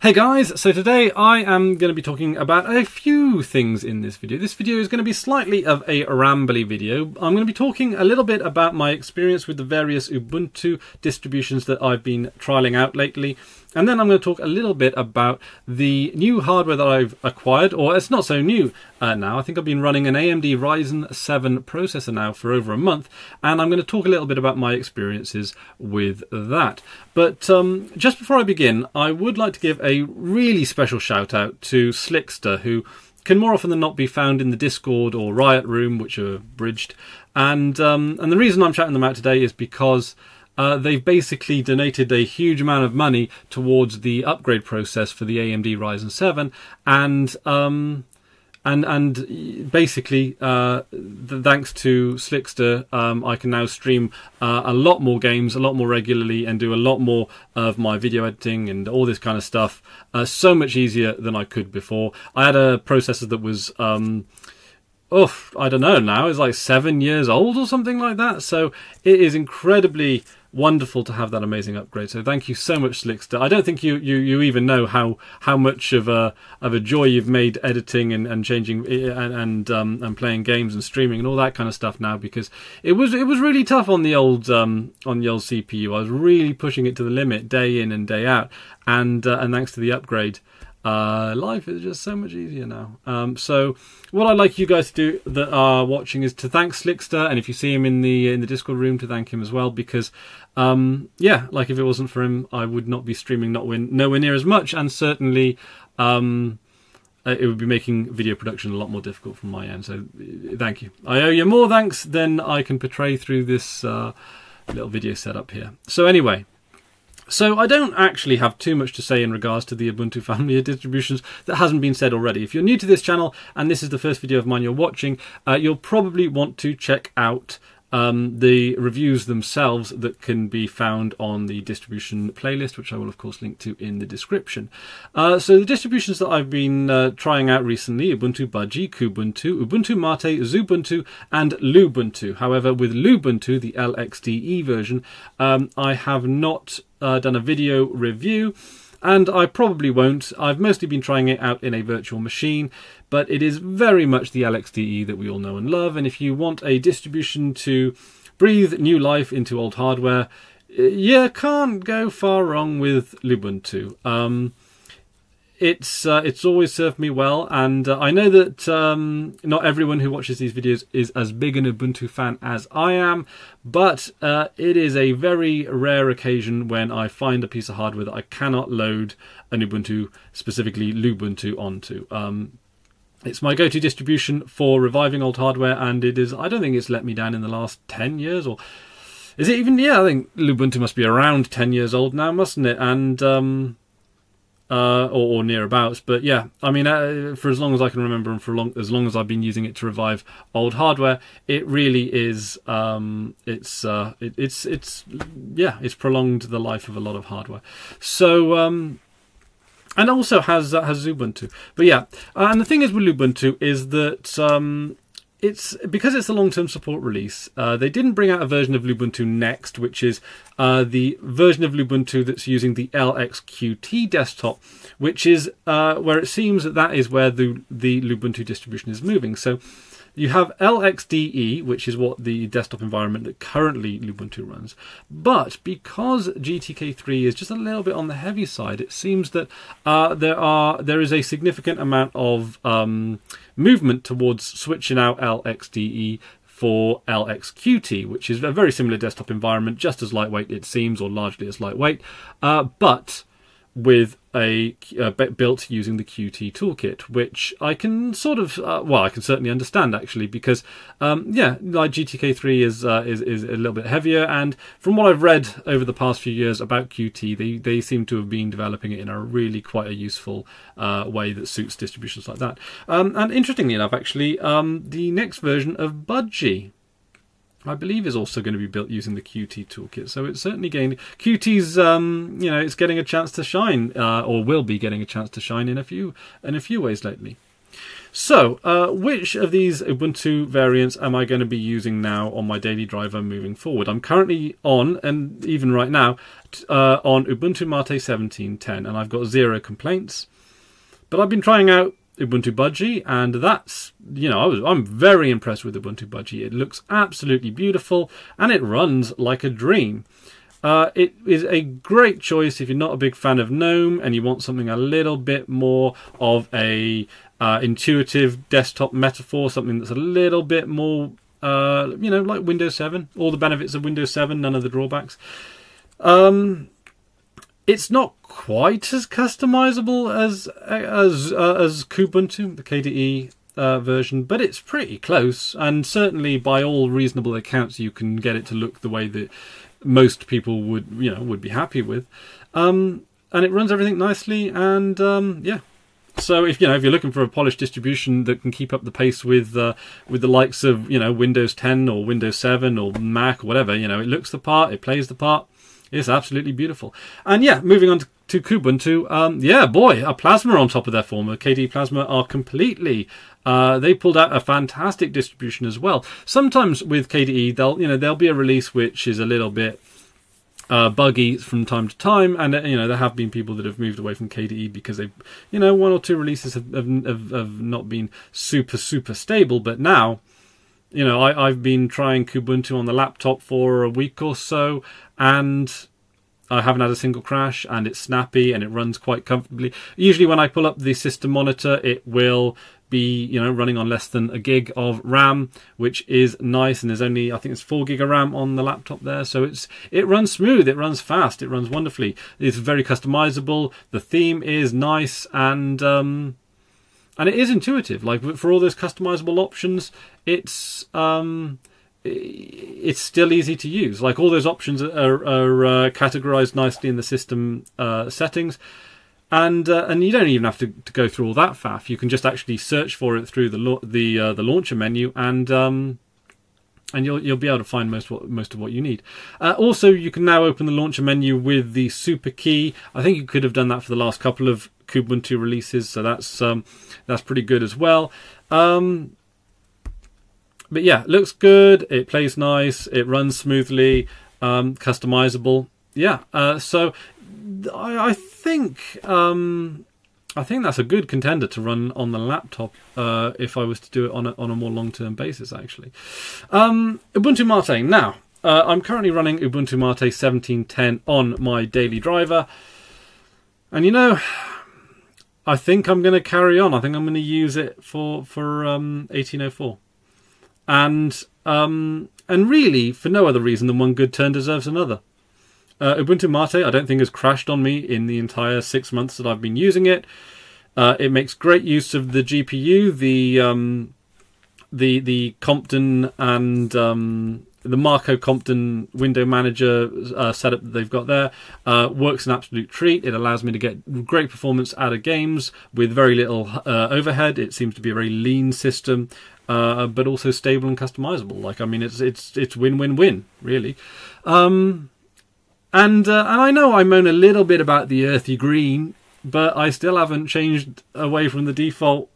Hey guys, so today I am going to be talking about a few things in this video. This video is going to be slightly of a rambly video. I'm going to be talking a little bit about my experience with the various Ubuntu distributions that I've been trialing out lately. And then I'm going to talk a little bit about the new hardware that I've acquired, or it's not so new now. I think I've been running an AMD Ryzen 7 processor now for over a month, and I'm going to talk a little bit about my experiences with that. But just before I begin, I would like to give a really special shout out to Slickster, who can more often than not be found in the Discord or Riot Room, which are bridged. And the reason I'm shouting them out today is because they've basically donated a huge amount of money towards the upgrade process for the AMD Ryzen 7, and basically thanks to Slickster, I can now stream a lot more games, a lot more regularly, and do a lot more of my video editing and all this kind of stuff so much easier than I could before. I had a processor that was I don't know now, it's like 7 years old or something like that, so it is incredibly wonderful to have that amazing upgrade. So thank you so much, Slickster. I don't think you even know how much of a joy you've made editing and changing and playing games and streaming and all that kind of stuff now, because it was really tough on the old CPU. I was really pushing it to the limit day in and day out, and thanks to the upgrade, life is just so much easier now. So what I'd like you guys to do that are watching is to thank Slickster, and if you see him in the Discord room, to thank him as well, because yeah, like if it wasn't for him, I would not be streaming nowhere near as much, and certainly it would be making video production a lot more difficult from my end. So thank you. I owe you more thanks than I can portray through this little video setup here. So anyway, so I don't actually have too much to say in regards to the Ubuntu family of distributions that hasn't been said already. If you're new to this channel and this is the first video of mine you're watching, you'll probably want to check out the reviews themselves that can be found on the distribution playlist, which I will of course link to in the description. So the distributions that I've been trying out recently: Ubuntu Budgie, Kubuntu, Ubuntu Mate, Xubuntu and Lubuntu. However, with Lubuntu, the LXDE version, I have not done a video review, and I probably won't. I've mostly been trying it out in a virtual machine, but it is very much the LXDE that we all know and love. And if you want a distribution to breathe new life into old hardware, you can't go far wrong with Lubuntu. It's always served me well, and I know that not everyone who watches these videos is as big an Ubuntu fan as I am, but it is a very rare occasion when I find a piece of hardware that I cannot load an Ubuntu, specifically Lubuntu, onto. It's my go-to distribution for reviving old hardware, and it is. I don't think it's let me down in the last 10 years, or is it even? Yeah, I think Lubuntu must be around 10 years old now, mustn't it? And or nearabouts. But yeah, I mean, for as long as I can remember, and for as long as I've been using it to revive old hardware, it really is. It's prolonged the life of a lot of hardware. So. And also has Ubuntu. But yeah, and the thing is with Ubuntu is that it's because it's a long-term support release. They didn't bring out a version of Ubuntu Next, which is the version of Ubuntu that's using the LXQT desktop, which is where it seems that is where the Ubuntu distribution is moving. So you have LXDE, which is what the desktop environment that currently Ubuntu runs. But because GTK3 is just a little bit on the heavy side, it seems that there is a significant amount of movement towards switching out LXDE for LXQT, which is a very similar desktop environment, just as lightweight it seems, or largely as lightweight, but with a built using the Qt toolkit, which I can sort of I can certainly understand, actually, because yeah, like GTK3 is a little bit heavier, and from what I've read over the past few years about Qt, they seem to have been developing it in a really quite a useful way that suits distributions like that. And interestingly enough, actually, the next version of Budgie, I believe, is also going to be built using the Qt toolkit. So it's certainly gained Qt's, it's getting a chance to shine, or will be getting a chance to shine in a few ways lately. So, which of these Ubuntu variants am I going to be using now on my daily driver moving forward? I'm currently on, and even right now, on Ubuntu Mate 17.10, and I've got 0 complaints. But I've been trying out Ubuntu Budgie, and that's, I'm very impressed with Ubuntu Budgie. It looks absolutely beautiful, and it runs like a dream. It is a great choice if you're not a big fan of GNOME and you want something a little bit more of a intuitive desktop metaphor, something that's a little bit more, like Windows 7. All the benefits of Windows 7, none of the drawbacks. It's not quite as customizable as Kubuntu, the KDE version, but it's pretty close. And certainly, by all reasonable accounts, you can get it to look the way that most people would be happy with. And it runs everything nicely. And yeah. So if you're looking for a polished distribution that can keep up the pace with the likes of Windows 10 or Windows 7 or Mac or whatever, it looks the part, it plays the part. It's absolutely beautiful. And yeah, moving on to Kubuntu, yeah, boy, a Plasma on top of their former. KDE Plasma are completely. They pulled out a fantastic distribution as well. Sometimes with KDE, there'll be a release which is a little bit buggy from time to time, and there have been people that have moved away from KDE because they've one or two releases have not been super stable. But now I've been trying Kubuntu on the laptop for a week or so, and I haven't had a single crash, and it's snappy and it runs quite comfortably. Usually when I pull up the system monitor, it will be running on less than a gig of RAM, which is nice, and there's only, I think it's 4 gig of RAM on the laptop there, so it runs smooth, it runs fast, it runs wonderfully. It's very customizable, the theme is nice, and it is intuitive. Like, for all those customizable options, it's still easy to use. Like, all those options are categorized nicely in the system settings. And you don't even have to go through all that faff. You can just actually search for it through the launcher menu, and you'll be able to find most of what you need. Also, you can now open the launcher menu with the super key. I think you could have done that for the last couple of Kubuntu releases, so that's pretty good as well. But yeah, it looks good. It plays nice. It runs smoothly. Customizable. Yeah. So I think that's a good contender to run on the laptop if I was to do it on a more long-term basis, actually. Ubuntu Mate. Now, I'm currently running Ubuntu Mate 17.10 on my daily driver. And I think I'm going to carry on. I think I'm going to use it for 1804. And really, for no other reason than one good turn deserves another. Ubuntu Mate, I don't think, has crashed on me in the entire 6 months that I've been using it. It makes great use of the GPU, the Compton and the Marco Compton window manager setup that they've got there. Works an absolute treat. It allows me to get great performance out of games with very little overhead. It seems to be a very lean system, but also stable and customizable. Like, I mean, it's win-win-win, really. And I know I moan a little bit about the earthy green, but I still haven't changed away from the default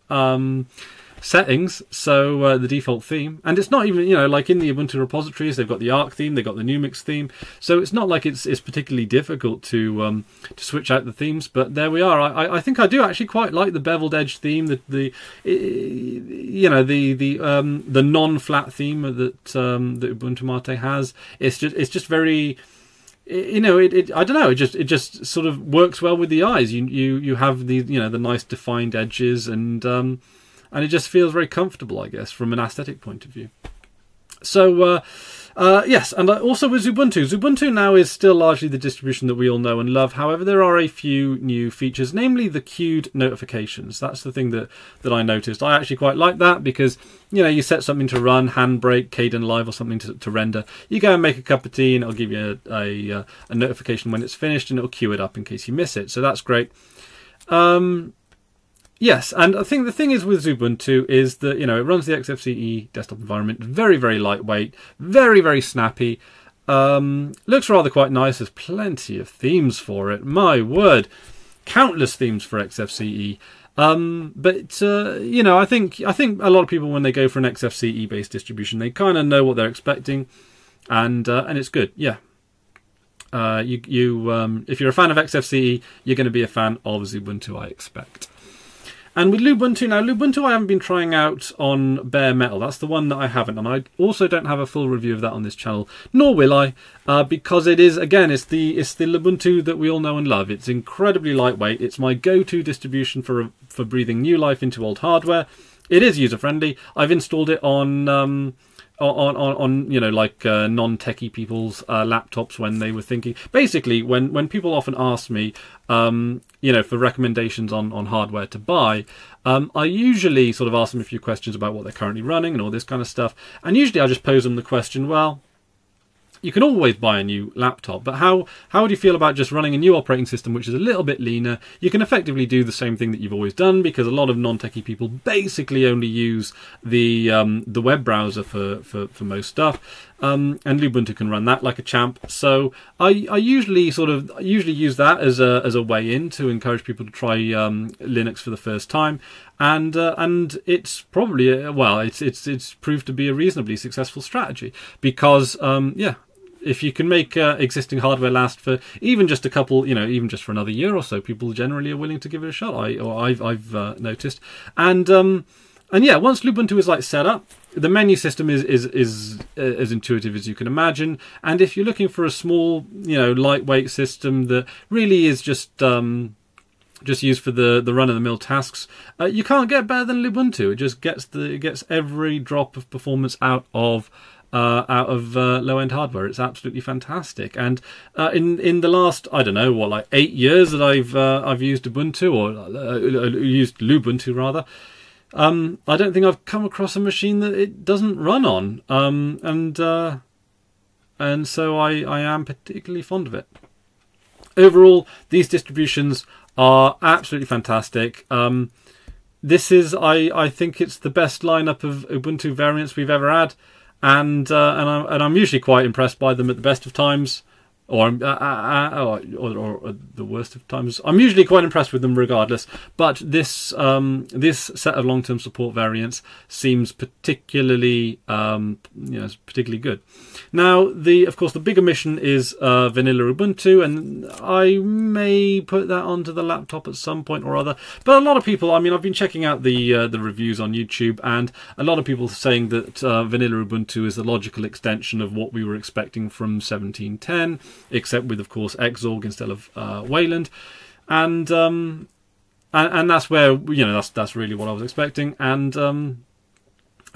settings, so the default theme. And it's not even, like in the Ubuntu repositories, they've got the Arc theme, they've got the Numix theme, so it's not like it's particularly difficult to switch out the themes. But there we are. I think I do actually quite like the beveled edge theme, the non-flat theme that Ubuntu Mate has. It's just very. I don't know. It just sort of works well with the eyes. You have the the nice defined edges, and it just feels very comfortable, I guess, from an aesthetic point of view. So yes, and also with Ubuntu. Ubuntu now is still largely the distribution that we all know and love. However, there are a few new features, namely the queued notifications. That's the thing that I noticed. I actually quite like that because you set something to run, Handbrake, Kden Live, or something to render. You go and make a cup of tea, and it'll give you a notification when it's finished, and it'll queue it up in case you miss it. So that's great. Yes, and I think the thing is with Ubuntu is that it runs the XFCE desktop environment, very, very lightweight, very, very snappy. Looks rather quite nice. There's plenty of themes for it. My word, countless themes for XFCE. But you know, I think a lot of people, when they go for an XFCE based distribution, they kind of know what they're expecting, and it's good. Yeah. If you're a fan of XFCE, you're going to be a fan of Ubuntu, I expect. And with Ubuntu, now Ubuntu I haven't been trying out on bare metal. That's the one that I haven't, and I also don't have a full review of that on this channel, nor will I, because it is, again, it's the Ubuntu that we all know and love. It's incredibly lightweight. It's my go-to distribution for breathing new life into old hardware. It is user friendly. I've installed it on you know, like non-techie people's laptops when they were thinking. Basically, when people often ask me, you know, for recommendations on hardware to buy, I usually sort of ask them a few questions about what they're currently running and all this kind of stuff. And usually I just pose them the question, well, you can always buy a new laptop, but how would you feel about just running a new operating system which is a little bit leaner? You can effectively do the same thing that you've always done, because a lot of non-techie people basically only use the web browser for most stuff, and Ubuntu can run that like a champ. So I usually use that as a way in to encourage people to try Linux for the first time, and it's probably it's proved to be a reasonably successful strategy, because yeah. If you can make existing hardware last for even just a couple, you know, even just for another year or so, people generally are willing to give it a shot. I've noticed, and yeah, once Ubuntu is like set up, the menu system is as intuitive as you can imagine. And if you're looking for a small, you know, lightweight system that really is just used for the run-of-the-mill tasks, you can't get better than Ubuntu. It just gets every drop of performance out of low-end hardware. It's absolutely fantastic. And in the last, I don't know, what, like 8 years that I've used Ubuntu, or used Lubuntu rather, I don't think I've come across a machine that it doesn't run on. And so I am particularly fond of it. Overall, these distributions are absolutely fantastic. This is, I think it's the best lineup of Ubuntu variants we've ever had. And I'm usually quite impressed by them at the best of times, or the worst of times. I'm usually quite impressed with them regardless. But this set of long-term support variants seems particularly particularly good. Now, of course the big omission is vanilla Ubuntu, and I may put that onto the laptop at some point or other. But a lot of people, I mean, I've been checking out the reviews on YouTube, and a lot of people are saying that vanilla Ubuntu is the logical extension of what we were expecting from 17.10, except with, of course, Xorg instead of Wayland, and that's where, you know, that's really what I was expecting, and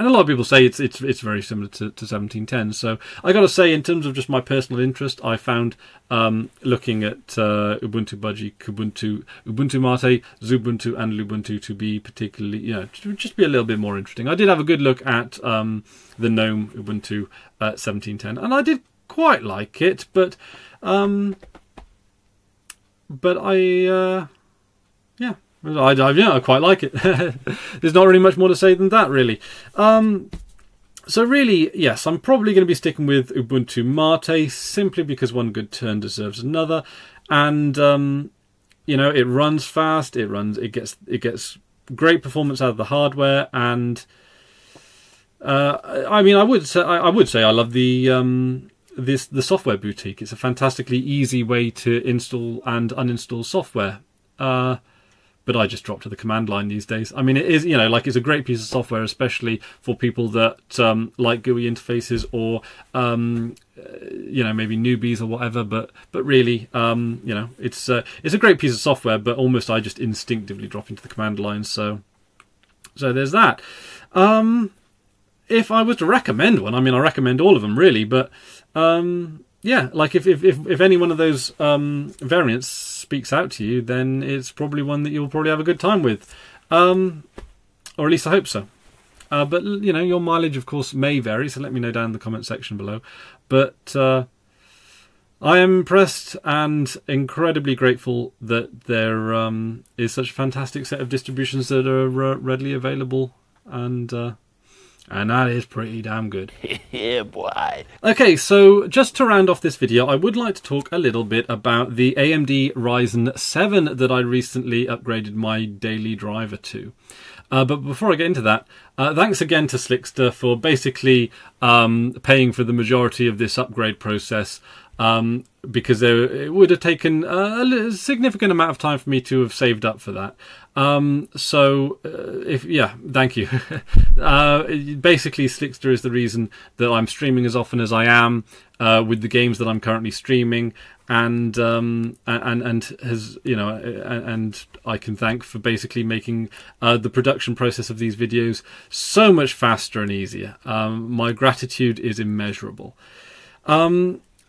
a lot of people say it's very similar to 17.10. So I got to say, in terms of just my personal interest, I found looking at Ubuntu Budgie, Kubuntu, Ubuntu Mate, Xubuntu, and Lubuntu to be particularly, you know, to just be a little bit more interesting. I did have a good look at the GNOME Ubuntu 17.10, and I did quite like it, but I quite like it. There's not really much more to say than that, really. So really, yes, I'm probably going to be sticking with Ubuntu Mate, simply because one good turn deserves another, and you know, it runs fast. It gets great performance out of the hardware, and I mean, I would say I love the software boutique. It's a fantastically easy way to install and uninstall software. But I just drop to the command line these days. I mean, it is, you know, like, it's a great piece of software, especially for people that like GUI interfaces, or you know, maybe newbies or whatever. But really, you know, it's a great piece of software. But almost I just instinctively drop into the command line. So there's that. If I was to recommend one, I mean, I recommend all of them really, but yeah, like if any one of those variants speaks out to you, then it's probably one that you'll probably have a good time with, or at least I hope so. But you know, your mileage, of course, may vary, so let me know down in the comment section below. But I am impressed and incredibly grateful that there is such a fantastic set of distributions that are readily available, and And that is pretty damn good. Yeah, boy. Okay, so just to round off this video, I would like to talk a little bit about the AMD Ryzen 7 that I recently upgraded my daily driver to. But before I get into that, thanks again to Slickster for basically paying for the majority of this upgrade process, because it would have taken a significant amount of time for me to have saved up for that. Thank you. Basically, Slickster is the reason that I'm streaming as often as I am with the games that I'm currently streaming, and has, you know, and I can thank for basically making the production process of these videos so much faster and easier. My gratitude is immeasurable.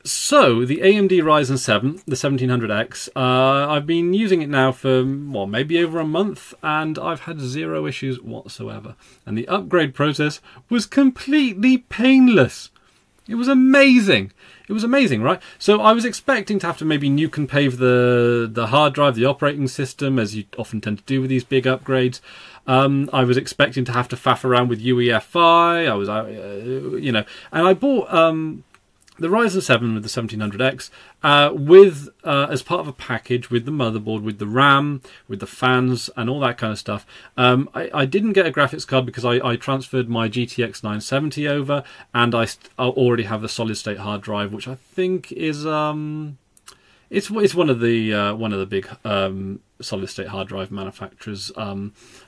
So, the AMD Ryzen 7, the 1700X, I've been using it now for, well, maybe over a month, and I've had zero issues whatsoever. And the upgrade process was completely painless. It was amazing. It was amazing, right? So I was expecting to have to maybe nuke and pave the hard drive, the operating system, as you often tend to do with these big upgrades. I was expecting to have to faff around with UEFI. I was, you know, and I bought the Ryzen 7 with the 1700X with as part of a package with the motherboard, with the RAM, with the fans and all that kind of stuff. I didn't get a graphics card because I transferred my GTX 970 over, and I already have the solid state hard drive, which I think is it's one of the big solid state hard drive manufacturers. I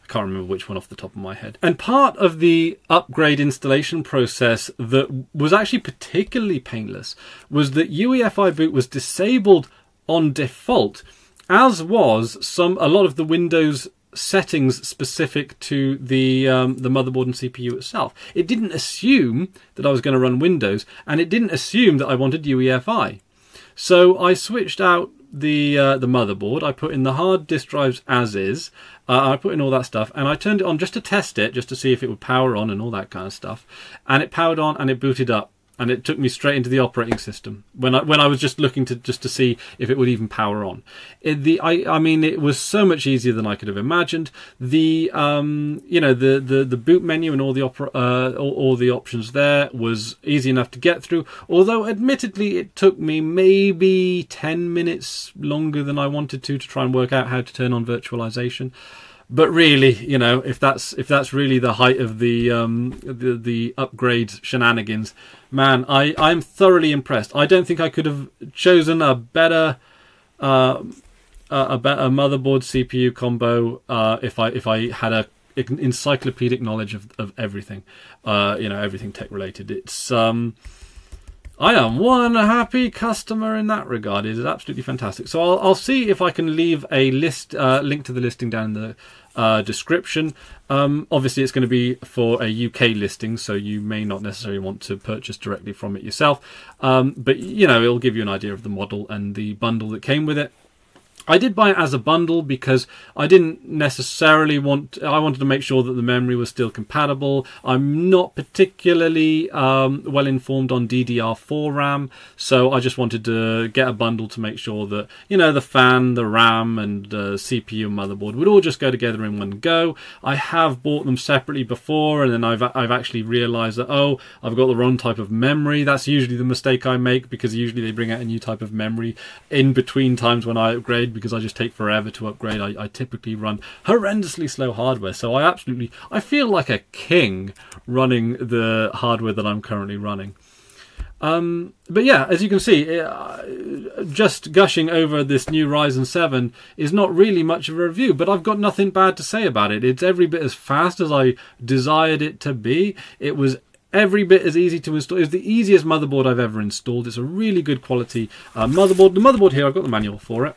can't remember which one off the top of my head. And part of the upgrade installation process that was actually particularly painless was that UEFI boot was disabled on default, as was a lot of the Windows settings specific to the motherboard and CPU itself. It didn't assume that I was going to run Windows, and it didn't assume that I wanted UEFI. So I switched out the motherboard. I put in the hard disk drives as is. I put in all that stuff, and I turned it on just to test it, just to see if it would power on and all that kind of stuff. And it powered on, and it booted up, and it took me straight into the operating system when I was just looking to see if it would even power on. I mean, it was so much easier than I could have imagined. The the boot menu and all the options there was easy enough to get through. Although, admittedly, it took me maybe 10 minutes longer than I wanted to try and work out how to turn on virtualization. But really, you know, if that's really the height of the upgrade shenanigans, man, I'm thoroughly impressed. I don't think I could have chosen a better motherboard CPU combo if I had a encyclopedic knowledge of everything, you know, everything tech related. It's I am one happy customer in that regard. It is absolutely fantastic. So I'll see if I can leave a link to the listing down in the description. Obviously, it's going to be for a UK listing, so you may not necessarily want to purchase directly from it yourself. But, you know, it'll give you an idea of the model and the bundle that came with it. I did buy it as a bundle because I didn't necessarily I wanted to make sure that the memory was still compatible. I'm not particularly well informed on DDR4 RAM, so I just wanted to get a bundle to make sure that, you know, the fan, the RAM and CPU and motherboard would all just go together in one go. I have bought them separately before, and then I've actually realized that, oh, I've got the wrong type of memory. That's usually the mistake I make, because usually they bring out a new type of memory in between times when I upgrade, because I just take forever to upgrade. I typically run horrendously slow hardware, so I feel like a king running the hardware that I'm currently running. But yeah, as you can see, just gushing over this new Ryzen 7 is not really much of a review, but I've got nothing bad to say about it. It's every bit as fast as I desired it to be. It was every bit as easy to install. It's the easiest motherboard I've ever installed. It's a really good quality motherboard. The motherboard here, I've got the manual for it.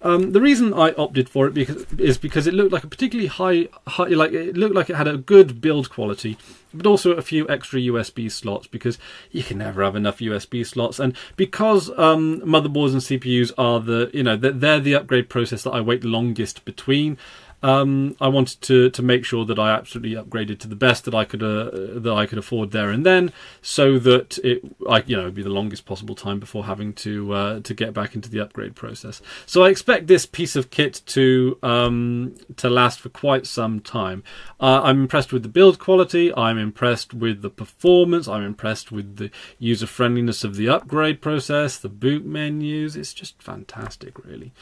The reason I opted for it is because it looked like a particularly high, like it looked like it had a good build quality, but also a few extra USB slots, because you can never have enough USB slots. And because motherboards and CPUs are they're the upgrade process that I wait longest between, I wanted to make sure that I absolutely upgraded to the best that I could afford there and then, so that it'd be the longest possible time before having to get back into the upgrade process. So I expect this piece of kit to last for quite some time. I'm impressed with the build quality. I'm impressed with the performance. I'm impressed with the user friendliness of the upgrade process, the boot menus. It's just fantastic, really.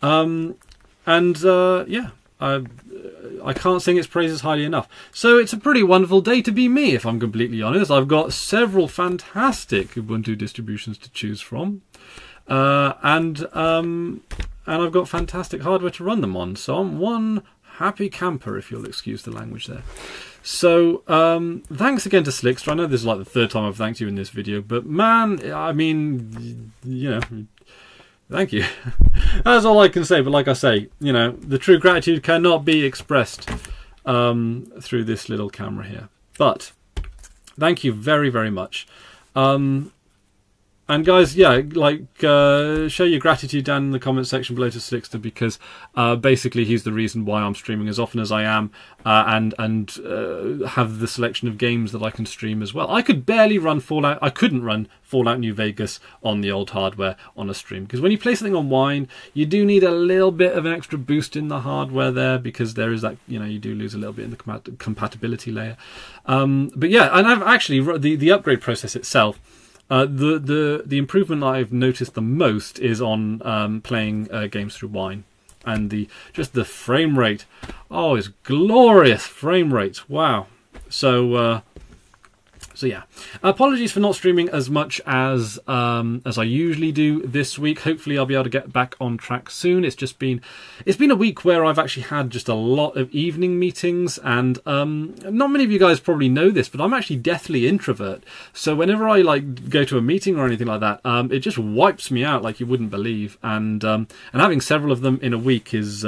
Yeah, I can't sing its praises highly enough. So it's a pretty wonderful day to be me, if I'm completely honest. I've got several fantastic Ubuntu distributions to choose from, and I've got fantastic hardware to run them on. So I'm one happy camper, if you'll excuse the language there. So thanks again to Slickster. I know this is like the third time I've thanked you in this video, but man, I mean, thank you. That's all I can say. But like I say, the true gratitude cannot be expressed through this little camera here. But thank you very, very much. And guys, yeah, show your gratitude down in the comment section below to Slickster, because basically he's the reason why I'm streaming as often as I am, and have the selection of games that I can stream as well. I could barely run Fallout. I couldn't run Fallout New Vegas on the old hardware on a stream, because when you play something on Wine, you do need a little bit of an extra boost in the hardware there, because there is that, you do lose a little bit in the compatibility layer. But yeah, and I've actually the upgrade process itself. The improvement I've noticed the most is on playing games through Wine, and just the frame rate. Oh, it's glorious frame rate! Wow. So yeah, apologies for not streaming as much as I usually do this week. Hopefully I'll be able to get back on track soon. It's been a week where I've actually had just a lot of evening meetings, and not many of you guys probably know this, but I'm actually deathly introvert. So whenever I go to a meeting or anything like that, it just wipes me out like you wouldn't believe. And having several of them in a week is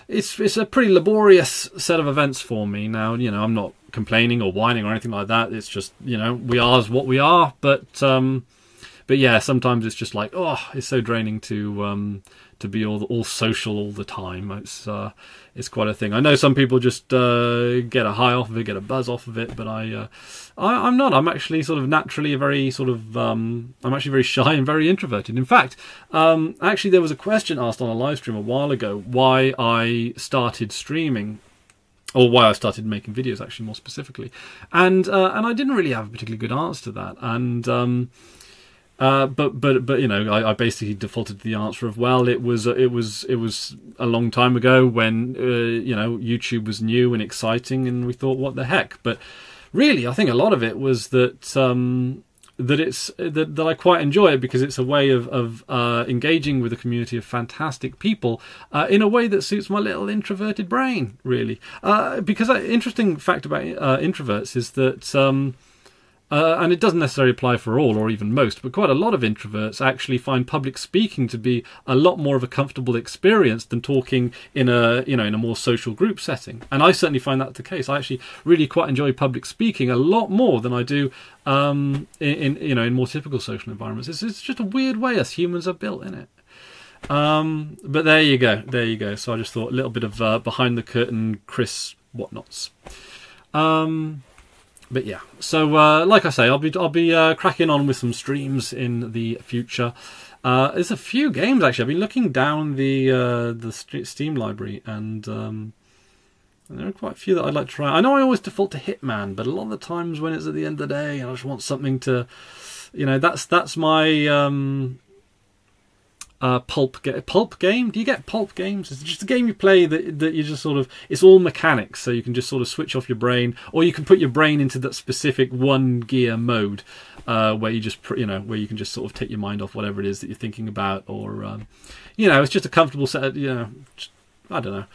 it's a pretty laborious set of events for me. Now, I'm not complaining or whining or anything like that. It's just, we are what we are. But yeah, sometimes it's just like, oh, it's so draining to be all social all the time. It's quite a thing. I know some people just get a high off of it, get a buzz off of it, but I'm not. I'm actually sort of naturally a very sort of I'm actually very shy and very introverted. In fact, actually there was a question asked on a live stream a while ago why I started streaming, or why I started making videos, actually, more specifically, and I didn't really have a particularly good answer to that, and but I basically defaulted to the answer of, well, it was a long time ago when YouTube was new and exciting, and we thought, what the heck? But really, I think a lot of it was that that I quite enjoy it, because it's a way of engaging with a community of fantastic people in a way that suits my little introverted brain, really. Because interesting fact about introverts is that, and it doesn't necessarily apply for all or even most, but quite a lot of introverts actually find public speaking to be a lot more of a comfortable experience than talking in a more social group setting. And I certainly find that the case. I actually really quite enjoy public speaking a lot more than I do in more typical social environments. It's just a weird way us humans are built, isn't it? But there you go. So I just thought a little bit of behind the curtain Chris whatnots. But yeah, so like I say, I'll be cracking on with some streams in the future. There's a few games actually. I've been looking down the Steam library, and there are quite a few that I'd like to try. I know I always default to Hitman, but a lot of the times when it's at the end of the day, I just want something to, that's my pulp game. Do you get pulp games? It's just a game you play that you just sort of, it's all mechanics, so you can just sort of switch off your brain, or you can put your brain into that specific one gear mode where you just where you can just sort of take your mind off whatever it is that you're thinking about, or it's just a comfortable set of, I don't know.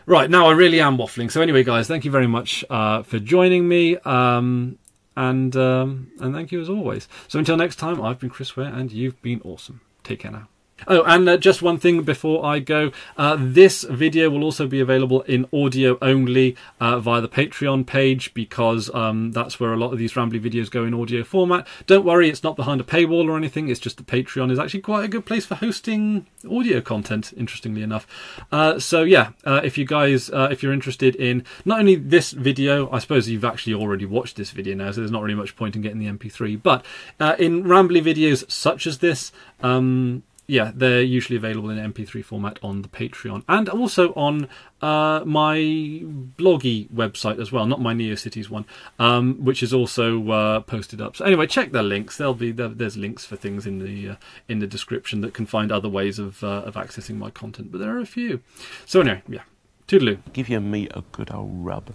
Right, now I really am waffling. So anyway, guys, thank you very much for joining me, and thank you as always. So until next time, I've been Chris Ware, and you've been awesome. Take care now. Oh, and just one thing before I go. This video will also be available in audio only via the Patreon page, because that's where a lot of these rambly videos go in audio format. Don't worry, it's not behind a paywall or anything. It's just the Patreon is actually quite a good place for hosting audio content, interestingly enough. So yeah, if you guys, if you're interested in not only this video, I suppose you've actually already watched this video now, so there's not really much point in getting the MP3, but in rambly videos such as this, yeah, they're usually available in MP3 format on the Patreon, and also on my bloggy website as well, not my NeoCities one, which is also posted up. So anyway, check their links. There's links for things in the description that can find other ways of accessing my content, but there are a few. So anyway, yeah, toodaloo. Give your meat a good old rub.